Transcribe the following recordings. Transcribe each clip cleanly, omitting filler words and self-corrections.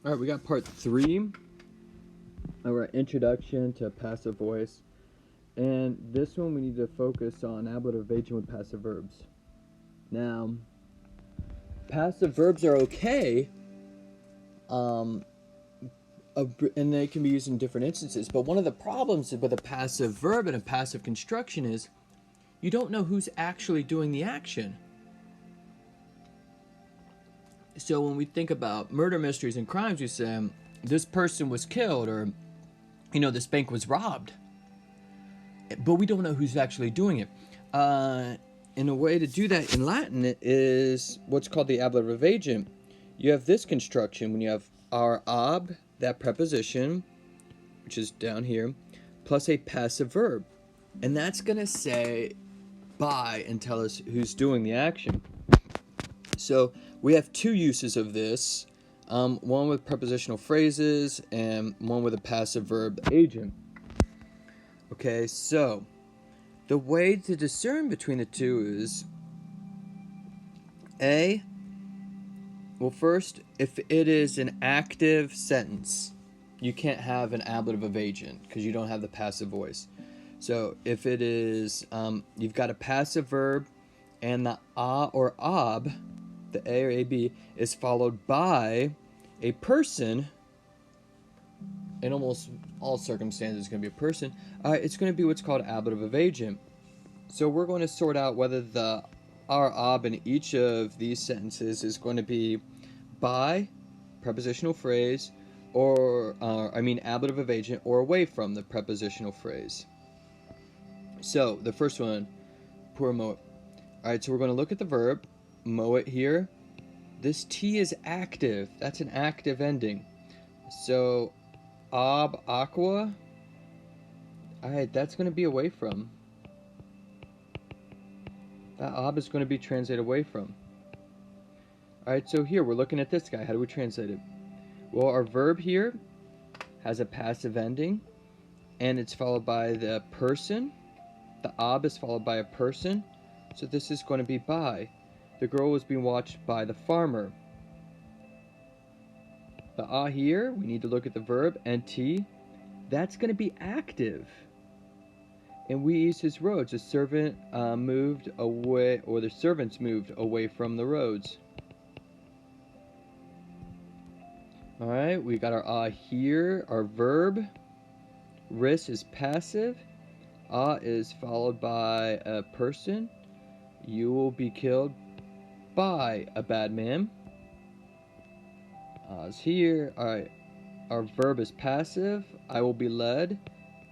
Alright, we got part 3 of our introduction to passive voice. And this one we need to focus on ablative agent with passive verbs. Now, passive verbs are okay, and they can be used in different instances. But one of the problems with a passive verb and a passive construction is you don't know who's actually doing the action. So when we think about murder mysteries and crimes, we say, this person was killed, or, this bank was robbed. But we don't know who's actually doing it. And a way to do that in Latin is what's called the ablative agent. You have this construction when you have our ab, that preposition, which is down here, plus a passive verb. And that's going to say by and tell us who's doing the action. So we have two uses of this, one with prepositional phrases and one with a passive verb agent. Okay, so the way to discern between the two is first, if it is an active sentence, you can't have an ablative agent because you don't have the passive voice. So if it is, you've got a passive verb and the a or ab, the a or ab, is followed by a person, in almost all circumstances it's going to be a person, it's going to be what's called ablative agent. So we're going to sort out whether the our ab in each of these sentences is going to be by, prepositional phrase, or ablative agent, or away from the prepositional phrase. So the first one, pour moet. Alright, so we're going to look at the verb, moet here. This T is active. That's an active ending. So ab aqua. Alright, that's going to be away from. That ab is going to be translated away from. Alright, so here we're looking at this guy. How do we translate it? Well, our verb here has a passive ending, and it's followed by the person. The ab is followed by a person, so this is going to be by. The girl was being watched by the farmer. The a here, we need to look at the verb, and t, that's going to be active. And we ease his roads. The servant moved away, or the servants moved away from the roads. Alright, we got our a here, our verb. Ris is passive. A is followed by a person. You will be killed by a bad man. A's here. Alright, our verb is passive. I will be led.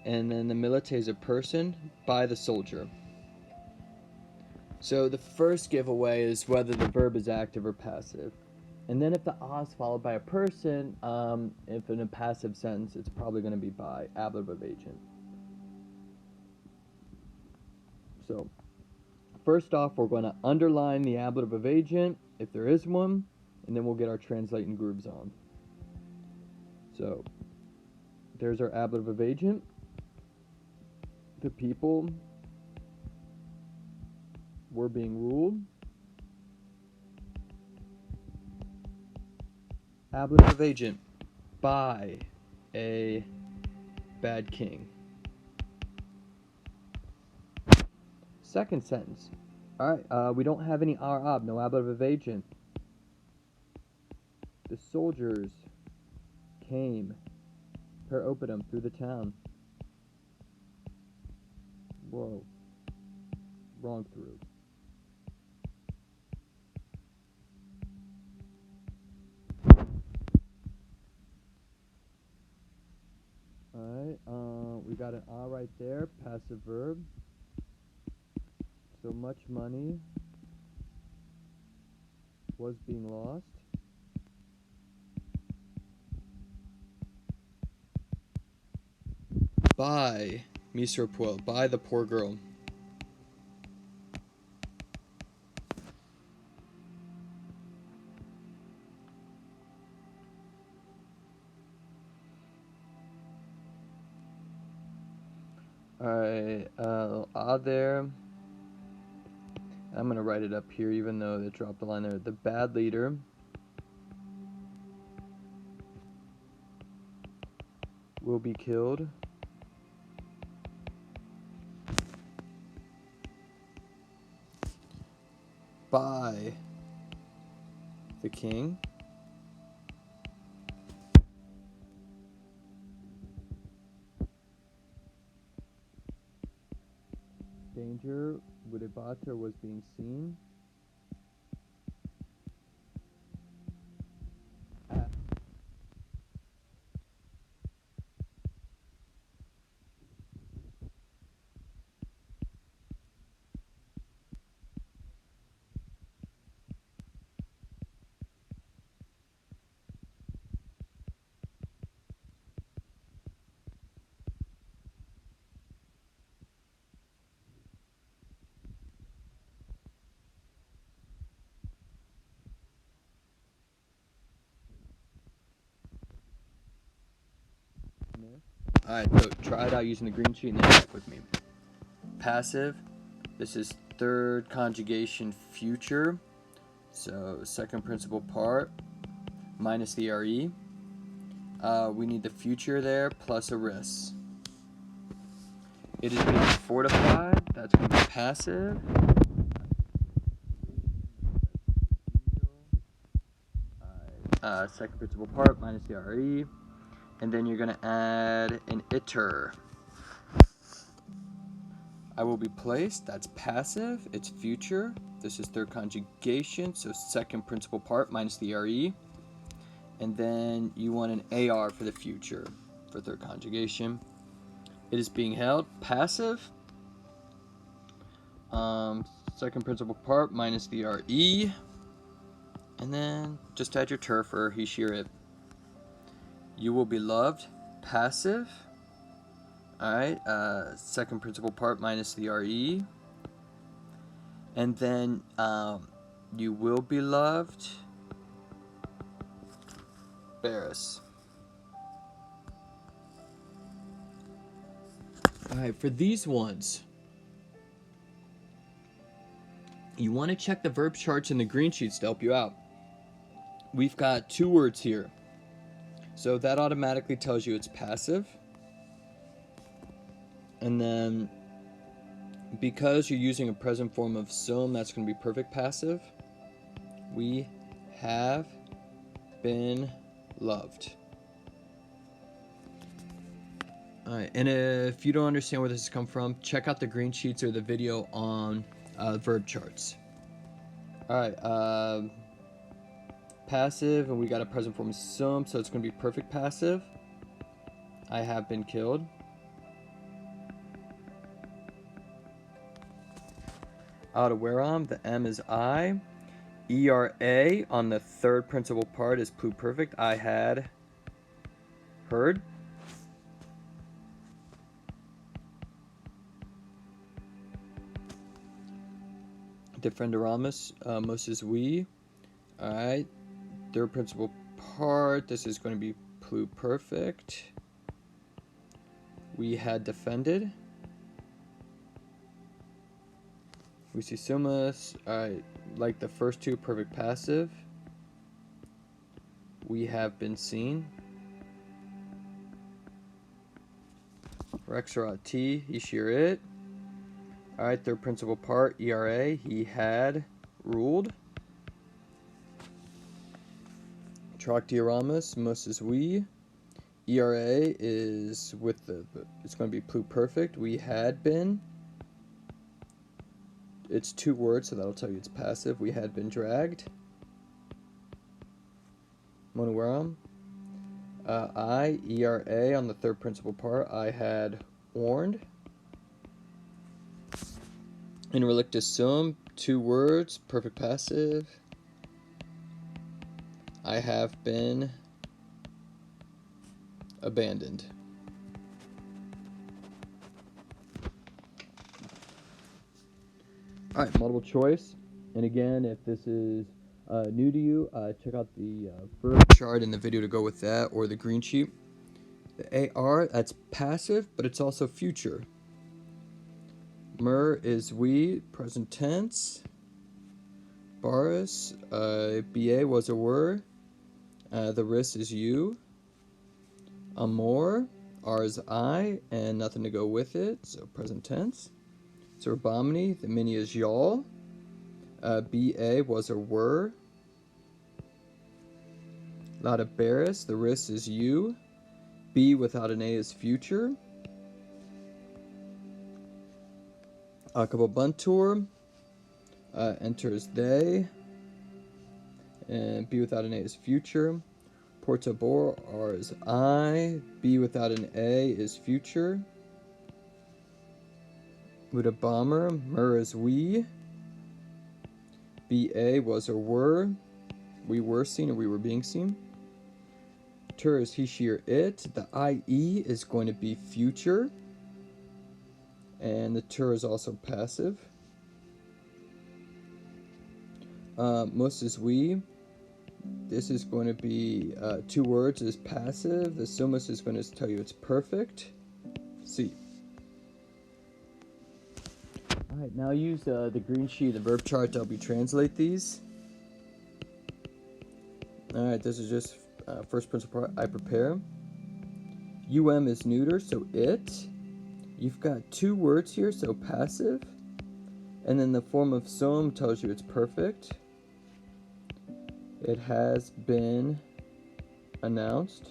And then the milite is a person, by the soldier. So the first giveaway is whether the verb is active or passive. And then if the a is followed by a person, if in a passive sentence, it's probably going to be by, ablative agent. So first off, we're going to underline the ablative agent, if there is one, and then we'll get our translating grooves on. So there's our ablative agent. The people were being ruled. Ablative agent, by a bad king. Second sentence. Alright, we don't have any ab, no ablative agent. The soldiers came per opidum through the town. Whoa. Wrong through. Alright, we got an a right there, passive verb. So much money was being lost. By Miser Puel, by the poor girl. Alright, there. I'm going to write it up here even though they dropped the line there. The bad leader will be killed by the king. Danger, Wudibata was being seen. Alright, so try it out using the green sheet and then check with me. Passive, this is third conjugation future. So second principal part minus the RE. We need the future there plus a ris. It is being fortified, that's going to be passive. Second principal part minus the RE. And then you're going to add an iter. I will be placed, that's passive, it's future. This is third conjugation, so second principal part minus the RE. And then you want an AR for the future for third conjugation. It is being held, passive. Second principal part minus the RE. And then just add your ter for he, she, or it. You will be loved, passive. Alright, second principal part minus the RE. And then you will be loved, Barris. Alright, for these ones, you want to check the verb charts in the green sheets to help you out. We've got two words here. So that automatically tells you it's passive. And then because you're using a present form of sum, that's going to be perfect passive. We have been loved. Alright, and if you don't understand where this has come from, check out the green sheets or the video on verb charts. Alright, passive, and we got a present form of sum, so it's going to be perfect passive. I have been killed. Autaweram, the M is I. ERA on the third principal part is pluperfect. I had heard. Defenderamus, most is we. Alright. Third principal part, this is going to be pluperfect. We had defended. We see sumus, alright, like the first two, perfect passive. We have been seen. Rexerat T, he, she, or it. Alright, third principal part, ERA, he had ruled. Troctioramus, mus is we. ERA is with the, it's going to be pluperfect. We had been. It's two words, so that'll tell you it's passive. We had been dragged. Monowerum. I, ERA on the third principal part. I had warned. In relictus sum, two words, perfect passive. I have been abandoned. Alright, multiple choice. And again, if this is new to you, check out the verb chart in the video to go with that, or the green sheet. The AR, that's passive, but it's also future. Mer is we, present tense. Baris, BA was a word. The ris is you. Amor, R is I, and nothing to go with it, so present tense. So Bomini, the mini is y'all. BA was or were. Lotta Barris, the wrist is you. B without an A is future. Akababuntur, enters they. And B without an A is future. Portabor, R is I. B without an A is future. Buddha Bomber, Mer is we. BA was or were. We were seen or we were being seen. Tur is he, she, or it. The IE is going to be future. And the tur is also passive. Mus is we. This is going to be 2 words is passive. The sumus is going to tell you it's perfect. See. Alright, now use the green sheet, the verb chart to help you translate these. Alright, this is just first principle I prepare. is neuter, so it. You've got 2 words here, so passive. And then the form of sum tells you it's perfect. It has been announced.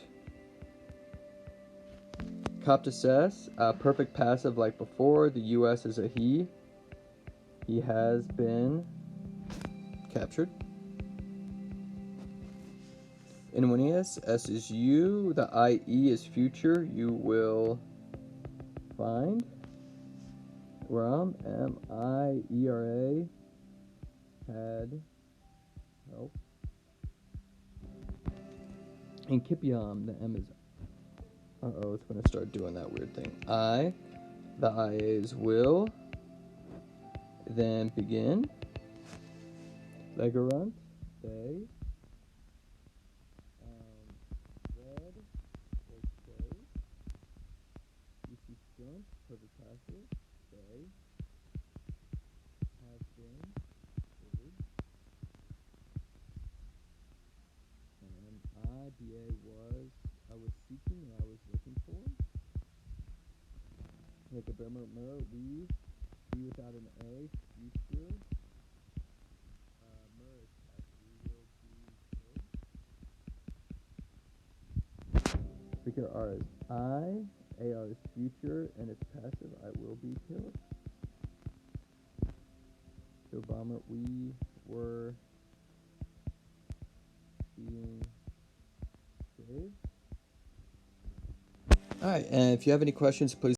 Coptus, perfect passive like before. The US is a he. He has been captured. Inwinius, S is you. The IE is future. You will find. Ram, M-I-E-R-A, had help. And Kipiam, the M is, it's going to start doing that weird thing. The IA is will, then begin. Legorunt, stay. Red, or stay. UC stunt, perfect passive, stay. Has been, delivered. And IBA was, I was seeking, or I was looking for. Like a bummer, we, B without an A, future. Mer is past, we will be killed. Speaker R is I, AR is future, and it's passive, I will be killed. So bomber, we were being saved. Alright, and if you have any questions, please